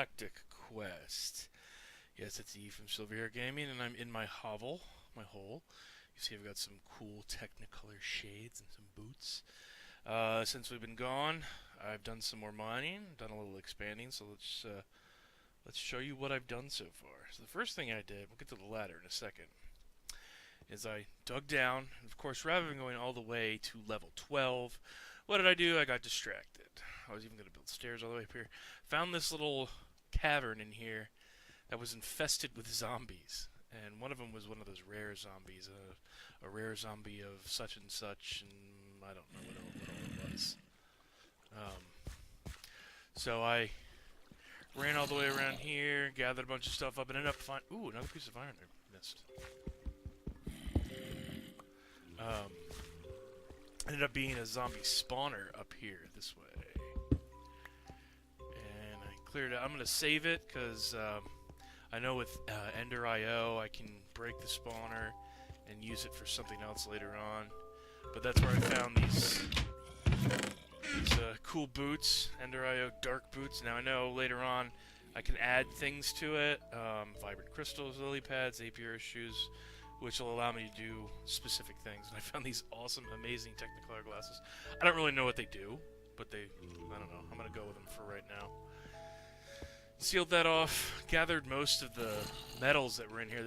Galactic Quest. Yes, it's E from Silver Hair Gaming, and I'm in my hovel, my hole. You see I've got some cool Technicolor shades and some boots. Since we've been gone, I've done some more mining, done a little expanding, so let's show you what I've done so far. So the first thing I did, we'll get to the ladder in a second, is I dug down, and of course rather than going all the way to level 12, what did I do? I got distracted. I was even going to build stairs all the way up here. Found this little cavern in here that was infested with zombies. And one of them was one of those rare zombies, a rare zombie of such and such, and I don't know what it was. So I ran all the way around here, gathered a bunch of stuff up, and ended up finding... Ooh, another piece of iron I missed. Ended up being a zombie spawner up here this way. And I cleared it. I'm going to save it because I know with Ender IO I can break the spawner and use it for something else later on. But that's where I found these cool boots, Ender IO dark boots. Now I know later on I can add things to it, vibrant crystals, lily pads, apiary shoes, which will allow me to do specific things. And I found these awesome, amazing Technicolor glasses. I don't really know what they do, but I don't know. I'm going to go with them for right now. Sealed that off, gathered most of the metals that were in here.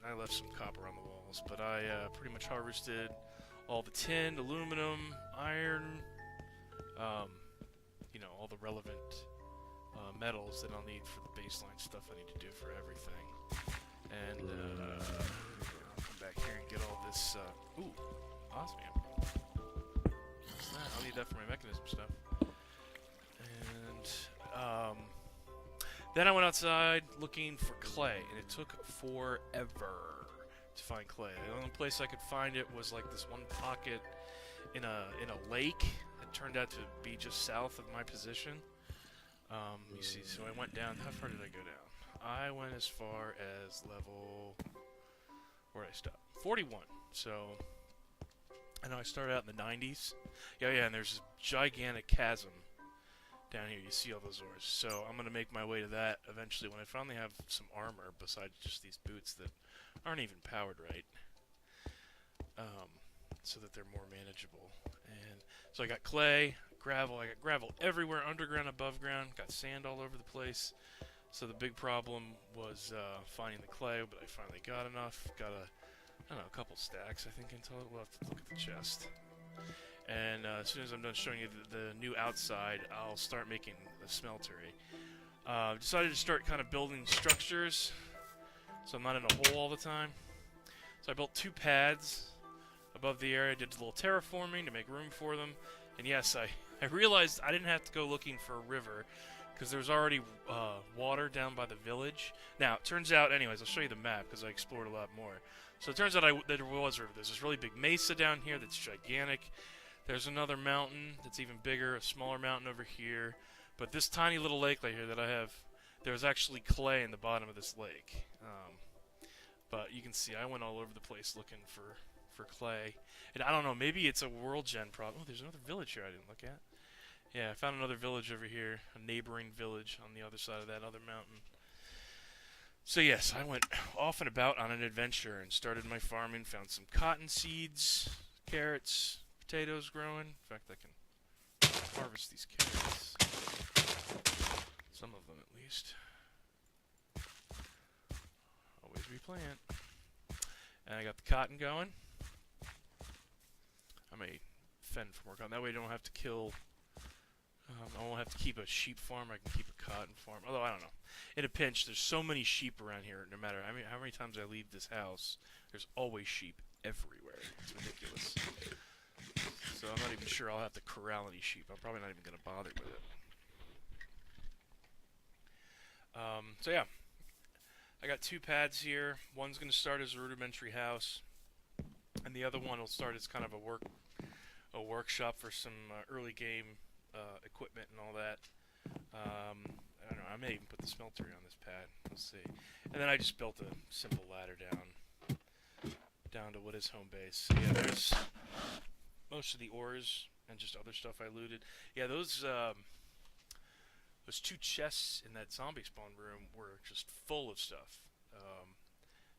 I left some copper on the walls, but I pretty much harvested all the tin, aluminum, iron, all the relevant metals that I'll need for the baseline stuff I need to do for everything. And I'll come back here and get all this, osmium. What's that? I'll need that for my mechanism stuff. And, then I went outside looking for clay, and it took forever to find clay. The only place I could find it was like this one pocket in a lake that turned out to be just south of my position. You see, so I went down. How far did I go down? I went as far as level... Where did I stop? 41. So, I know I started out in the 90s. Yeah, and there's this gigantic chasm down here. You see all those ores. So, I'm going to make my way to that eventually when I finally have some armor besides just these boots that aren't even powered right. So that they're more manageable. And so I got clay, gravel. I got gravel everywhere, underground, above ground. Got sand all over the place. So the big problem was finding the clay, but I finally got enough. Got a couple stacks, I think, until we'll have to look at the chest. And as soon as I'm done showing you the new outside, I'll start making the smeltery. Decided to start kind of building structures, so I'm not in a hole all the time. So I built 2 pads above the area, did a little terraforming to make room for them. And yes, I realized I didn't have to go looking for a river, because there's already water down by the village. Now, it turns out, anyways, I'll show you the map, because I explored a lot more. So it turns out that there was a river. There's this really big mesa down here that's gigantic. There's another mountain that's even bigger, a smaller mountain over here. But this tiny little lake right here that I have, there's actually clay in the bottom of this lake. But you can see I went all over the place looking for clay. And I don't know, maybe it's a world gen problem. Oh, there's another village here I didn't look at. Yeah, I found another village over here, a neighboring village on the other side of that other mountain. So yes, I went off and about on an adventure and started my farming, found some cotton seeds, carrots, potatoes growing. In fact, I can harvest these carrots. Some of them at least. Always replant. And I got the cotton going. I may fend for more cotton. That way I don't have to kill... I won't have to keep a sheep farm. I can keep a cotton farm. Although, I don't know. In a pinch, there's so many sheep around here, no matter how many times I leave this house, there's always sheep everywhere. It's ridiculous. So I'm not even sure I'll have to corral any sheep. I'm probably not even going to bother with it. So yeah. I got 2 pads here. One's going to start as a rudimentary house, and the other one will start as kind of a workshop for some early game equipment and all that. I don't know, I may even put the smeltery on this pad. We'll see. And then I just built a simple ladder down to what is home base. So yeah, there's most of the ores and just other stuff I looted. Yeah, those those two chests in that zombie spawn room were just full of stuff.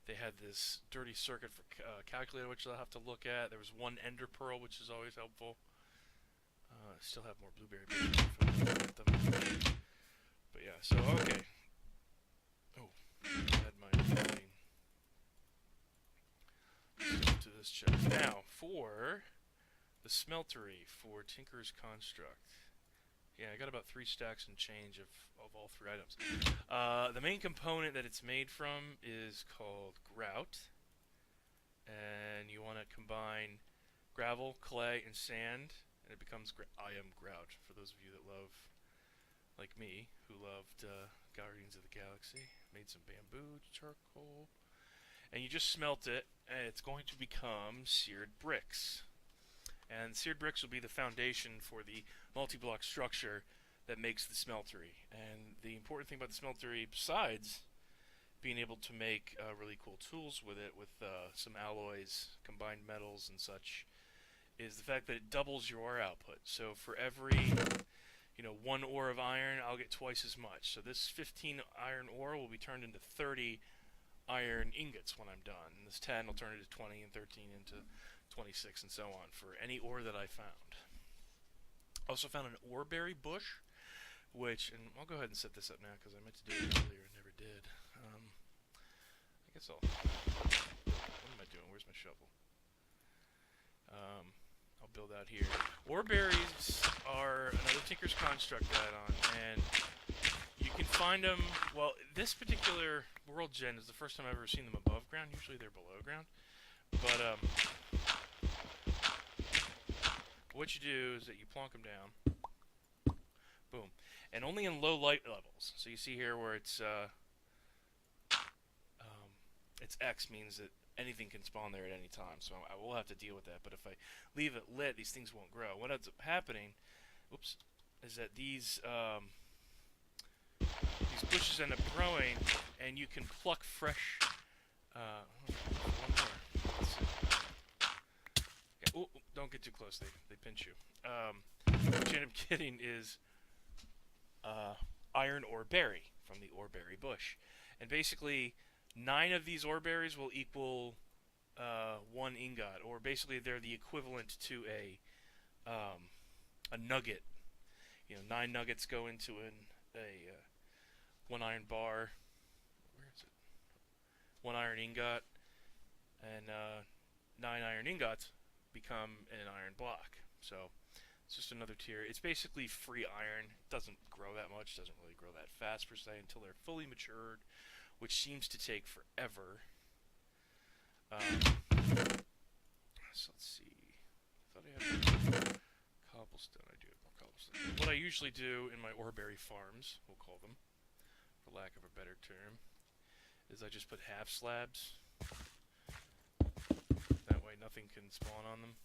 They had this dirty circuit for calculator, which I'll have to look at. There was one ender pearl, which is always helpful. Still have more blueberry berries if I get them. But yeah, so okay. Oh, I had my thing. To this chest. Now, for the smeltery for Tinker's Construct. Yeah, I got about 3 stacks and change of all 3 items. The main component that it's made from is called grout. And you want to combine gravel, clay, and sand, and it becomes I am grout, for those of you that love, like me, who loved Guardians of the Galaxy. Made some bamboo, charcoal, and you just smelt it, and it's going to become seared bricks. And seared bricks will be the foundation for the multi-block structure that makes the smeltery. And the important thing about the smeltery, besides being able to make really cool tools with it, with some alloys, combined metals and such, is the fact that it doubles your ore output. So for every 1 ore of iron, I'll get twice as much. So this 15 iron ore will be turned into 30 iron ingots when I'm done. And this 10 will turn into 20, and 13 into 26, and so on, for any ore that I found. Also found an oreberry bush, which, and I'll go ahead and set this up now because I meant to do it earlier and never did. I guess what am I doing? Where's my shovel? I'll build out here. Oreberries are another Tinker's Construct add-on, and you can find them, well, this particular World Gen is the first time I've ever seen them above ground. Usually they're below ground. But, what you do is that you plonk them down. Boom. And only in low light levels. So you see here where it's X means that anything can spawn there at any time. So I will have to deal with that. But if I leave it lit, these things won't grow. What ends up happening, is that these bushes end up growing, and you can pluck fresh. One more. Let's see. Oh, don't get too close. They pinch you. What you end up getting is iron ore berry from the ore berry bush, and basically 9 of these ore berries will equal 1 ingot, or basically they're the equivalent to a nugget. 9 nuggets go into a 1 iron bar. Where is it? 1 iron ingot, and 9 iron ingots become an iron block. So it's just another tier. It's basically free iron. It doesn't grow that much, doesn't really grow that fast per se until they're fully matured, which seems to take forever. So let's see. I thought I had cobblestone. I do have more cobblestone. What I usually do in my oreberry farms, we'll call them, for lack of a better term, is I just put half slabs. That way nothing can spawn on them.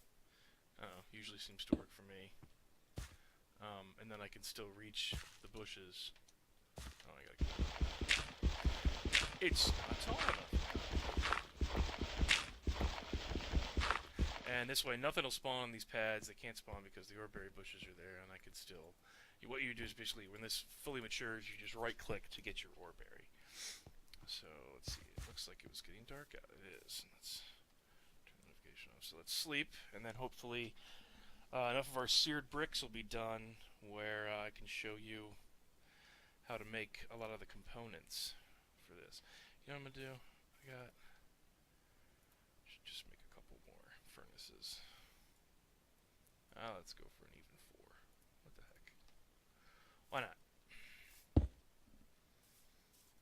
Usually seems to work for me. And then I can still reach the bushes. Oh, I gotta get it's not tall enough. And this way nothing will spawn on these pads. They can't spawn because the oreberry bushes are there, and I can still... What you do is basically, when this fully matures, you just right-click to get your oreberry. So, let's see. It looks like it was getting dark out. It is. Let's turn the notification off. So let's sleep, and then hopefully enough of our seared bricks will be done where I can show you how to make a lot of the components for this. You know what I'm going to do? Should just make a couple more furnaces. Let's go for an even 4. What the heck? Why not?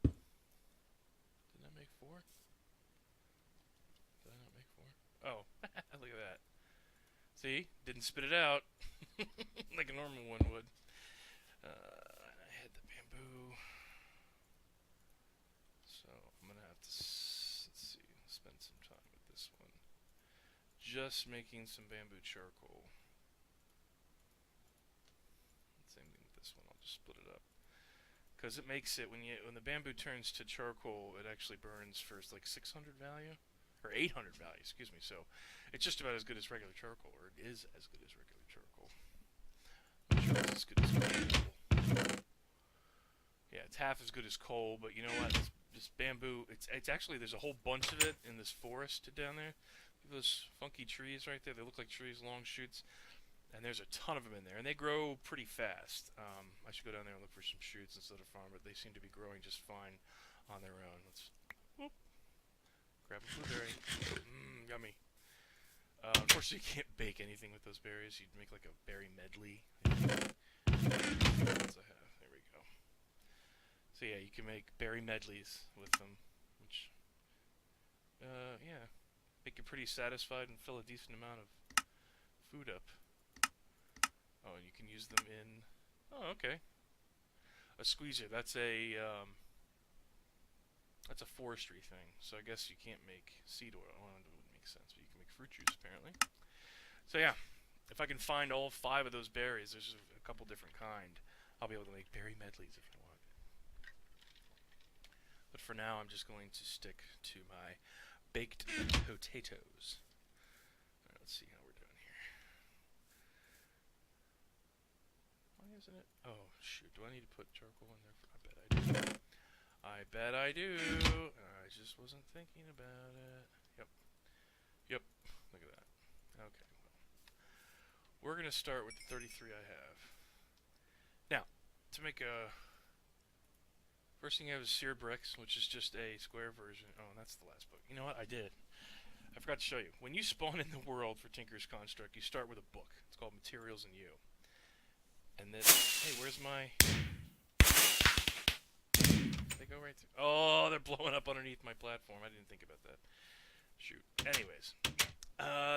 Didn't I make 4? Did I not make 4? Oh, look at that. See? Didn't spit it out like a normal one would. And I had the bamboo. So I'm going to have to, let's see, spend some time with this one. Just making some bamboo charcoal. Same thing with this one. I'll just split it up. Because it makes it, when the bamboo turns to charcoal, it actually burns for like 600 value. Or 800 value, excuse me. So it's just about as good as regular charcoal, or it is as good as regular charcoal. I'm sure it's as good as charcoal. Yeah, it's half as good as coal, but you know what? This bamboo, it's actually, there's a whole bunch of it in this forest down there. Those funky trees right there, they look like trees, long shoots, and there's a ton of them in there, and they grow pretty fast. I should go down there and look for some shoots instead of farm, but they seem to be growing just fine on their own. Let's grab a blueberry. Yummy. Unfortunately, you can't bake anything with those berries. You'd make like a berry medley. What else I have? There we go. So yeah, you can make berry medleys with them, which, yeah, make you pretty satisfied and fill a decent amount of food up. Oh, and you can use them in, oh, okay, a squeezer. That's a forestry thing, so I guess you can't make seed oil. Well, it wouldn't make sense, but you can make fruit juice, apparently. So yeah, if I can find all 5 of those berries, there's a couple different kind, I'll be able to make berry medleys if I want. But for now, I'm just going to stick to my baked potatoes. Alright, let's see how we're doing here. Why isn't it? Oh, shoot, do I need to put charcoal in there? I bet I do. I bet I do. I just wasn't thinking about it. Yep. Look at that. Okay, well. We're going to start with the 33 I have. Now, to make a... First thing I have is seared bricks, which is just a square version. Oh, and that's the last book. You know what? I did. I forgot to show you. When you spawn in the world for Tinker's Construct, you start with a book. It's called Materials and You. And then... Hey, where's my... They go right through. Oh, they're blowing up underneath my platform. I didn't think about that. Shoot. Anyways,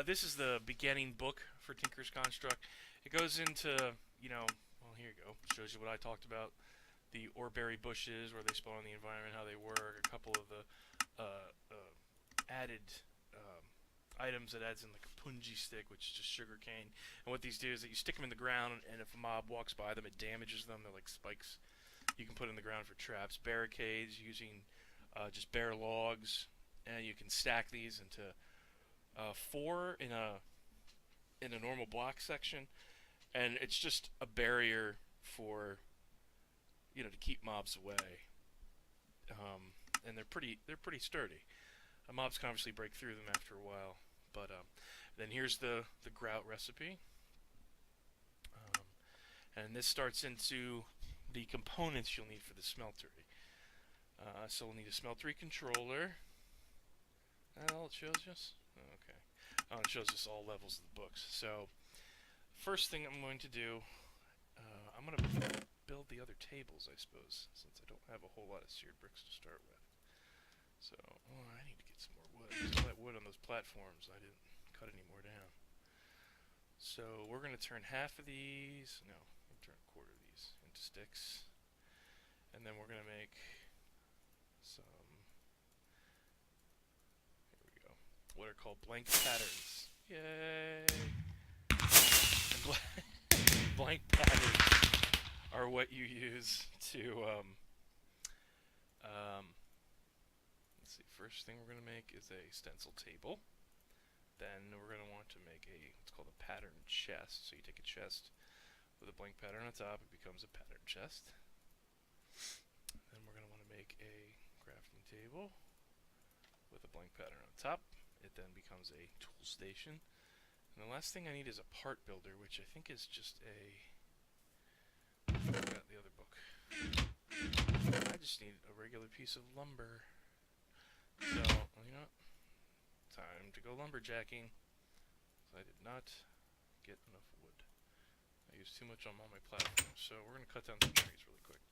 this is the beginning book for Tinker's Construct. It goes into, well, here you go. Shows you what I talked about. The oreberry bushes, where they spawn in the environment, how they work. A couple of the added items that adds in like a punji stick, which is just sugar cane. And what these do is that you stick them in the ground, and if a mob walks by them, it damages them. They're like spikes you can put in the ground for traps. Barricades using just bare logs, and you can stack these into 4 in a normal block section, and it's just a barrier for to keep mobs away. And they're pretty sturdy. Mobs can obviously break through them after a while, but then here's the grout recipe, and this starts into the components you'll need for the smeltery. So we'll need a smeltery controller. All it shows us? Oh, okay. Oh, it shows us all levels of the books. So, first thing I'm going to do, I'm going to build the other tables, I suppose, since I don't have a whole lot of seared bricks to start with. So, I need to get some more wood. There's all that wood on those platforms. I didn't cut any more down. So, we're going to turn half of these, no, I'm going to turn a quarter of these into sticks. And then we're going to make some, here we go, what are called blank patterns. Yay! Blank patterns are what you use to, let's see, first thing we're going to make is a stencil table. Then we're going to want to make what's called a pattern chest. So you take a chest with a blank pattern on top, it becomes a pattern chest. Then we're going to want to make a crafting table with a blank pattern on top. It then becomes a tool station. And the last thing I need is a part builder, which I think is just I forgot the other book. I just need a regular piece of lumber. So, you know what? Time to go lumberjacking. I did not get enough wood. I used too much on all my platforms, so we're going to cut down some trees really quick.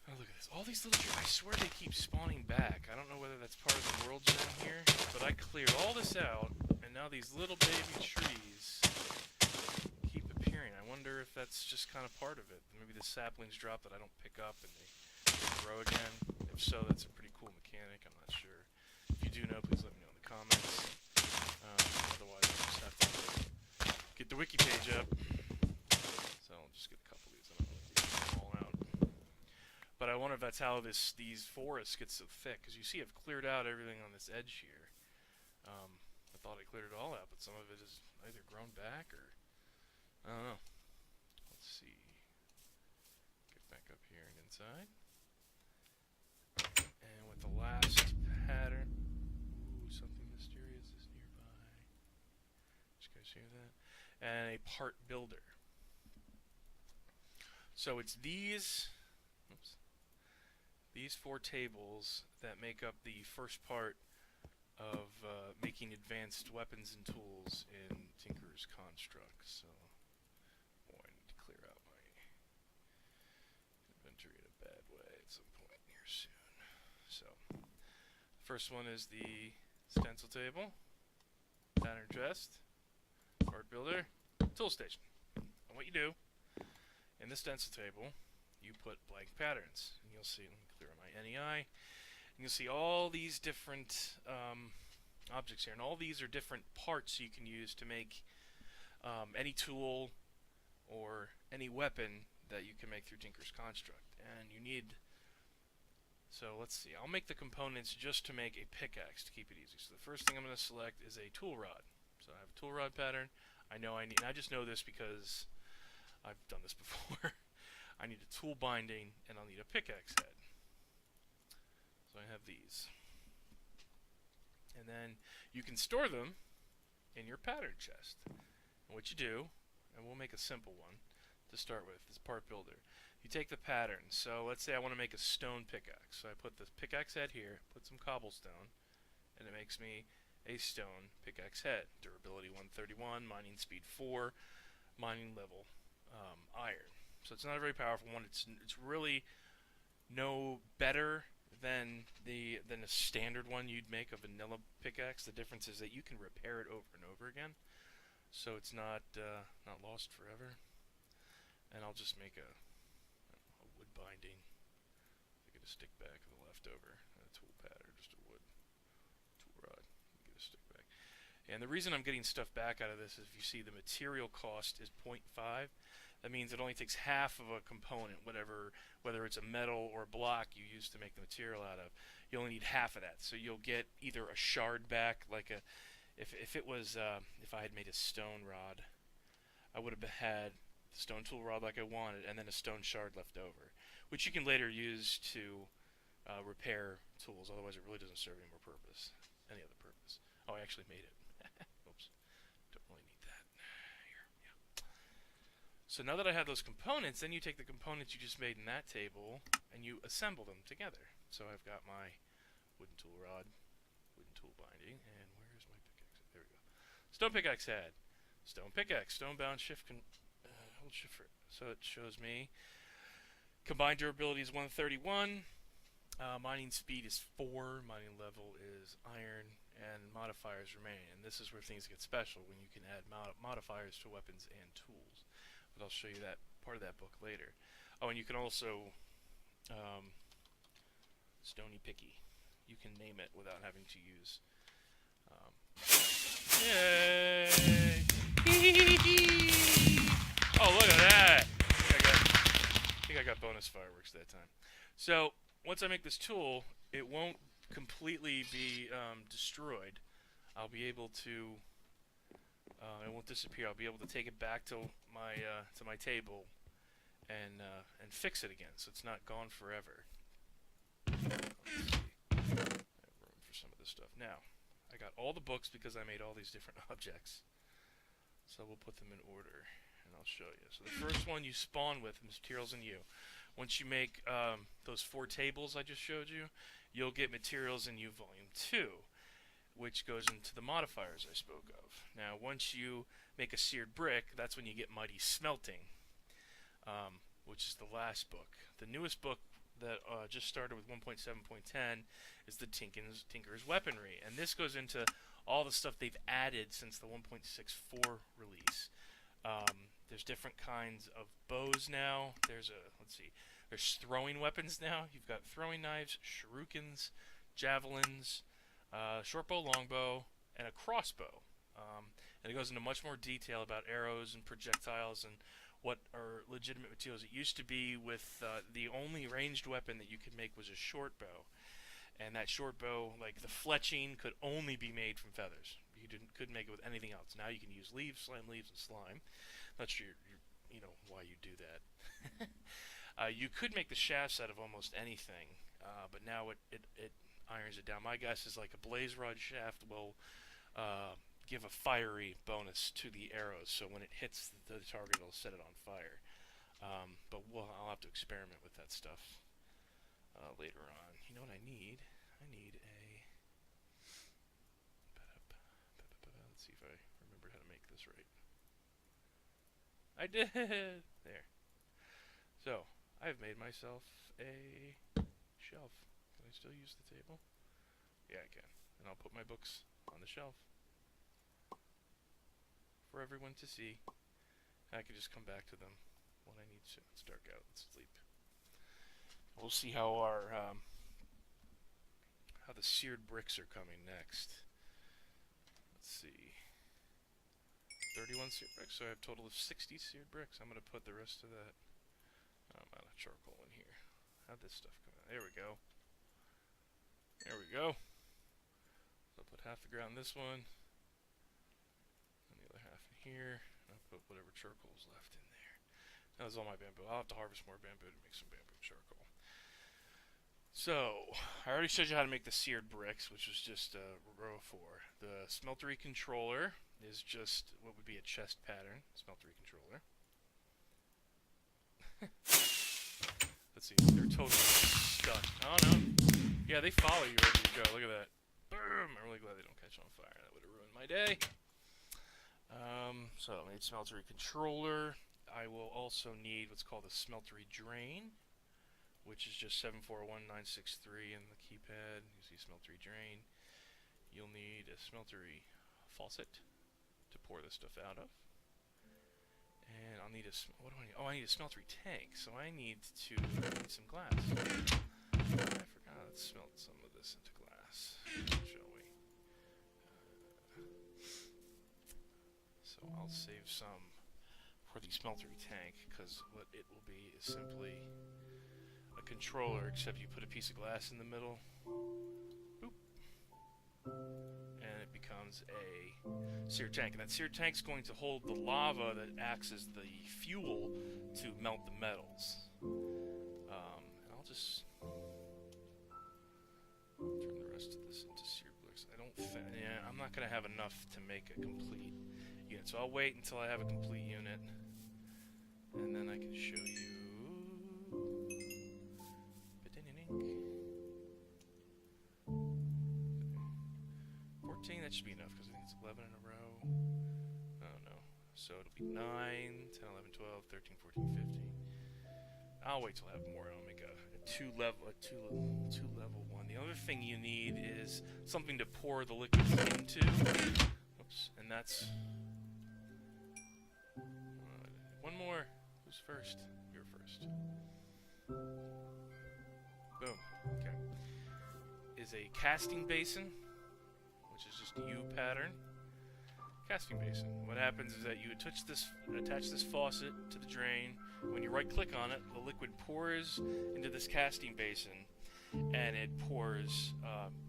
Oh, look at this. All these little trees, I swear they keep spawning back. I don't know whether that's part of the world zone here, but I cleared all this out, and now these little baby trees keep appearing. I wonder if that's just kind of part of it. Maybe the saplings drop that I don't pick up and they grow again. If so, that's a pretty cool mechanic. I'm not sure. If you do know, please let me know in the comments. Otherwise, I'll just have to get the wiki page up. So I'll just get a couple of these. I don't know if these them all out. But I wonder if that's how these forests get so thick. Because you see I've cleared out everything on this edge here. I thought I cleared it all out, but some of it is either grown back or... I don't know. Let's see. Get back up here and side. And with the last pattern, ooh, something mysterious is nearby. Did you guys hear that? And a part builder. So it's these four tables that make up the first part of making advanced weapons and tools in Tinker's Construct. So, I need to clear out my inventory in a bad way at some point here soon. So, the first one is the stencil table, pattern chest, part builder, tool station. And what you do in the stencil table, you put blank patterns, and you'll see. Let me clear my NEI. And you'll see all these different objects here, and all these are different parts you can use to make any tool or any weapon that you can make through Tinker's Construct. And you need, so let's see, I'll make the components just to make a pickaxe to keep it easy. So the first thing I'm going to select is a tool rod. So I have a tool rod pattern. I know I need, and I just know this because I've done this before. I need a tool binding, and I'll need a pickaxe head. So I have these. And then you can store them in your pattern chest. And what you do, and we'll make a simple one to start with, is part builder. You take the pattern. So let's say I want to make a stone pickaxe. So I put the pickaxe head here, put some cobblestone, and it makes me a stone pickaxe head. Durability 131, mining speed 4, mining level iron. So it's not a very powerful one. It's really no better than a standard one you'd make, a vanilla pickaxe. The difference is that you can repair it over and over again, so it's not lost forever. And I'll just make a wood binding. I get a stick back of the leftover, and a tool pattern, just a wood tool rod. Get a stick back. And the reason I'm getting stuff back out of this is if you see the material cost is 0.5. That means it only takes half of a component, whether it's a metal or a block you use to make the material out of. You only need half of that, so you'll get either a shard back, like if I had made a stone rod, I would have had the stone tool rod like I wanted, and then a stone shard left over, which you can later use to repair tools. Otherwise, it really doesn't serve any other purpose. Oh, I actually made it. Oops, don't really need that. Here, yeah. So now that I have those components, then you take the components you just made in that table and you assemble them together. So I've got my wooden tool rod, wooden tool binding, and where's my pickaxe? There we go. Stone pickaxe head, stone pickaxe, stone bound shift, hold shift for it. So it shows me combined durability is 131, mining speed is 4, mining level is iron, and modifiers remain. And this is where things get special, when you can add modifiers to weapons and tools. But I'll show you that part of that book later. Oh, and you can also Stony Picky. You can name it without having to use. Yay! Oh, look at that! I think I got bonus fireworks that time. So once I make this tool, it won't completely be destroyed. I'll be able to. It won't disappear. I'll be able to take it back to my table and fix it again, so it's not gone forever. Let's see. I have room for some of this stuff. Now, I got all the books because I made all these different objects. So we'll put them in order, and I'll show you. So the first one you spawn with, materials in you. Once you make those 4 tables I just showed you, you'll get materials in you volume 2, which goes into the modifiers I spoke of. Now, once you make a seared brick, that's when you get mighty smelting, which is the last book. The newest book that just started with 1.7.10 is the Tinker's Weaponry, and this goes into all the stuff they've added since the 1.64 release. There's different kinds of bows now. There's throwing weapons now. You've got throwing knives, shurikens, javelins, short bow, long bow, and a crossbow. And it goes into much more detail about arrows and projectiles and what are legitimate materials. It used to be with the only ranged weapon that you could make was a short bow, and that short bow, like the fletching, could only be made from feathers. You couldn't make it with anything else. Now you can use leaves, and slime. Not sure you know why you do that. You could make the shafts out of almost anything, but now it irons it down. My guess is like a blaze rod shaft will give a fiery bonus to the arrows, so when it hits the target, it'll set it on fire. But I'll have to experiment with that stuff later on. You know what I need? I need a... Let's see if I remember how to make this right. I did! There. So, I've made myself a shelf. Can I still use the table? Yeah, I can. And I'll put my books on the shelf for everyone to see. I can just come back to them when I need to. It's dark out. Let's sleep. We'll see how our how the seared bricks are coming next. Let's see. 31 seared bricks, so I have a total of 60 seared bricks. I'm going to put the rest of that out of charcoal in here. How'd this stuff come out? There we go. There we go. So I'll put half the ground in this one, and the other half in here, and I'll put whatever charcoal is left in there. That was all my bamboo. I'll have to harvest more bamboo to make some bamboo charcoal. So, I already showed you how to make the seared bricks, which was just row 4. The smeltery controller is just what would be a chest pattern. Smeltery controller. Let's see, they're totally stuck. Oh no. Yeah, they follow you wherever you go. Look at that. Boom! I'm really glad they don't catch on fire. That would have ruined my day. So I made smeltery controller. I will also need what's called a smeltery drain, which is just 741963 in the keypad. You see smeltery drain. You'll need a smeltery faucet to pour this stuff out of. And I'll need what do I need? Oh, I need a smeltery tank. So I need some glass. I forgot. Let's smelt some of this into glass, shall we? So I'll save some for the smeltery tank, because what it will be is simply a controller, except you put a piece of glass in the middle. Boop. And it becomes a seared tank. And that seared tank's going to hold the lava that acts as the fuel to melt the metals. And I'll just turn the rest of this into seared bricks. I'm not going to have enough to make a complete unit. So I'll wait until I have a complete unit, and then I can show you. 14, that should be enough, because I think it's 11 in a row. Oh no. So it'll be 9, 10, 11, 12, 13, 14, 15. I'll wait till I have more, and I'll make a two level one. The other thing you need is something to pour the liquids into. Oops, and that's... one more. Who's first? You're first. Boom. Okay. Is a casting basin, which is just a U pattern. Casting basin. What happens is that you attach this faucet to the drain. When you right-click on it, the liquid pours into this casting basin, and it pours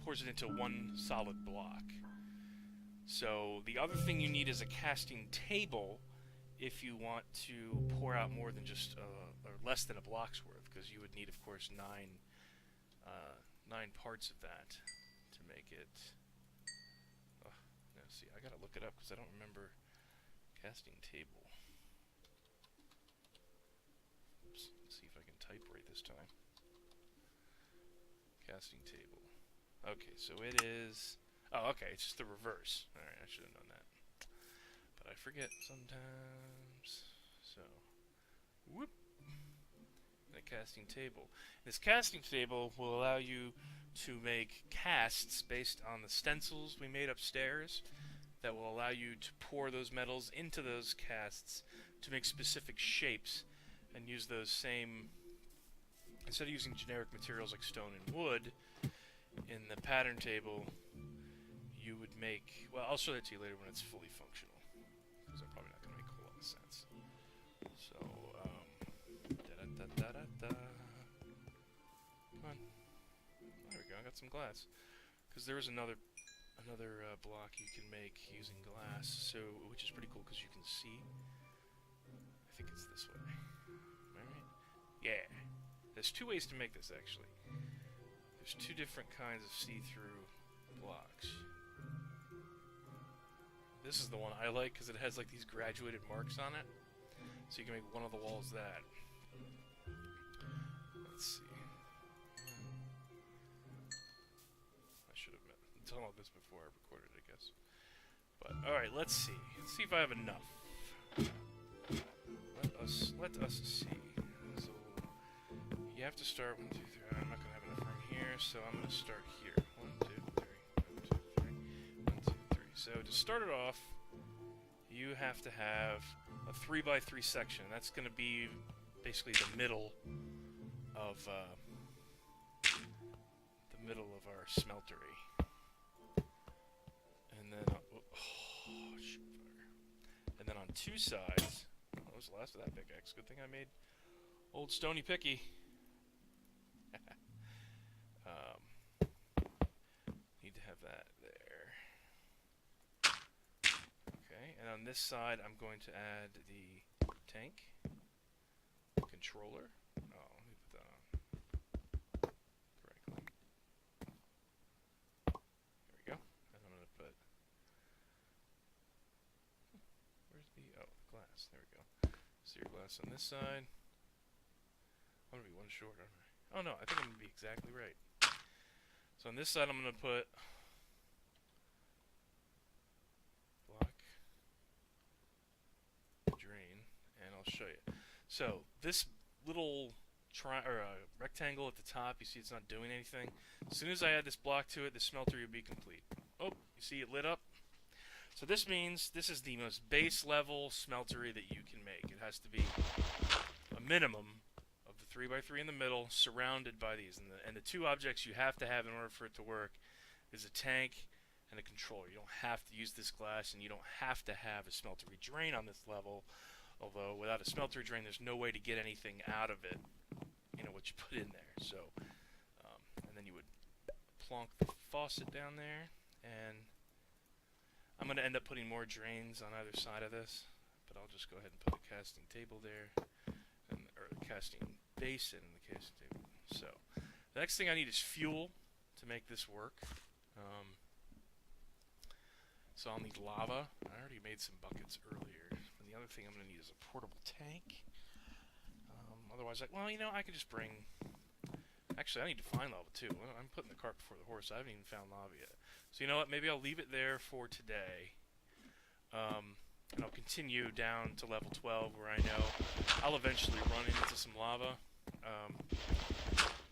it into one solid block. So the other thing you need is a casting table if you want to pour out more than just or less than a block's worth, because you would need, of course, 9 parts of that to make it. Now, see, I gotta look it up because I don't remember casting table. Oops, let's see if I can type right this time. Casting table. Okay, so it is. Oh, okay, it's just the reverse. Alright, I should have known that. But I forget sometimes. So, whoop. A casting table. This casting table will allow you to make casts based on the stencils we made upstairs that will allow you to pour those metals into those casts to make specific shapes and use those same, instead of using generic materials like stone and wood, in the pattern table you would make, well, I'll show that to you later when it's fully functional, because I'm probably not going to make a whole lot of sense. So, come on. There we go, I got some glass. Because there is another block you can make using glass, so, which is pretty cool because you can see. I think it's this way. Alright. Yeah. There's two ways to make this, actually. There's two different kinds of see-through blocks. This is the one I like because it has like these graduated marks on it. So you can make one of the walls that. Let's see. I should have done all this before I recorded, I guess. But alright, let's see. Let's see if I have enough. Let us see. So you have to start 1, 2, 3. I'm not gonna have enough room here, so I'm gonna start here. 1, 2, 3. 1, 2, 3. 1, 2, 3. So to start it off, you have to have a 3x3 section. That's gonna be basically the middle of our smeltery. And then shoot fire. And then on two sides. That was the last of that pickaxe. Good thing I made old Stony Picky. Need to have that there. Okay, and on this side, I'm going to add the tank controller. Oh, let me put that on correctly. There we go. And I'm going to put. Where's the glass? There we go. So your glass on this side. I'm going to be one short, aren't I? Oh no, I think I'm going to be exactly right. So on this side I'm going to put block, drain, and I'll show you. So this little rectangle at the top, you see it's not doing anything. As soon as I add this block to it, the smeltery will be complete. Oh, you see it lit up? So this means this is the most base level smeltery that you can make. It has to be a minimum of the 3x3 in the middle, surrounded by these. And the two objects you have to have in order for it to work is a tank and a controller. You don't have to use this glass, and you don't have to have a smeltery drain on this level. Although without a smeltery drain, there's no way to get anything out of it. You know what you put in there. So, and then you would plonk the faucet down there, and I'm going to end up putting more drains on either side of this, but I'll just go ahead and put a casting table there, or a casting basin in the casting table. So, the next thing I need is fuel to make this work. So I'll need lava. I already made some buckets earlier. And the other thing I'm going to need is a portable tank. Otherwise, I could just bring. Actually, I need to find lava too. I'm putting the cart before the horse. I haven't even found lava yet. So you know what? Maybe I'll leave it there for today. And I'll continue down to level 12, where I know I'll eventually run into some lava.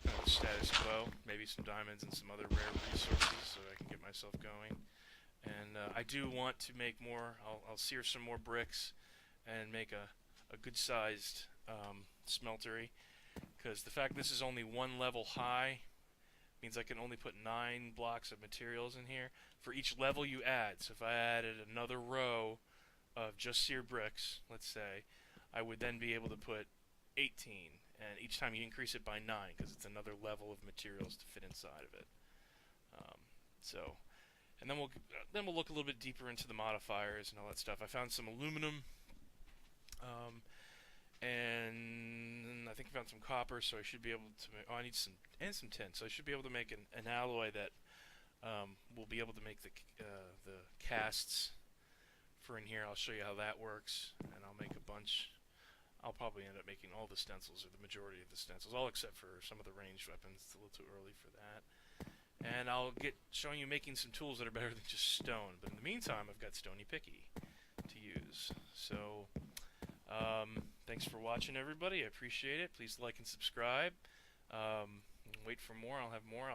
Kind of status quo. Maybe some diamonds and some other rare resources, so I can get myself going. And I do want to make more. I'll sear some more bricks and make a good-sized smeltery. Because the fact this is only one level high means I can only put 9 blocks of materials in here for each level you add. So if I added another row of just seared bricks, let's say, I would then be able to put 18. And each time you increase it by 9, because it's another level of materials to fit inside of it. And then we'll look a little bit deeper into the modifiers and all that stuff. I found some aluminum, and I think I found some copper, so I should be able to make, I need some tin, so I should be able to make an alloy that will be able to make the casts for in here. I'll show you how that works, and I'll make a bunch. I'll probably end up making all the stencils, or the majority of the stencils, all except for some of the ranged weapons. It's a little too early for that. And I'll get showing you making some tools that are better than just stone. But in the meantime, I've got Stony Picky to use. So, thanks for watching, everybody. I appreciate it. Please like and subscribe. Wait for more. I'll have more.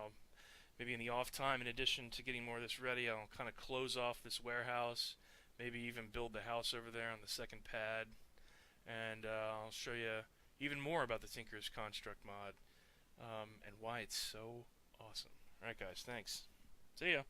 Maybe in the off time, in addition to getting more of this ready, I'll kind of close off this warehouse. Maybe even build the house over there on the second pad. And I'll show you even more about the Tinker's Construct mod and why it's so awesome. Alright guys, thanks. See ya.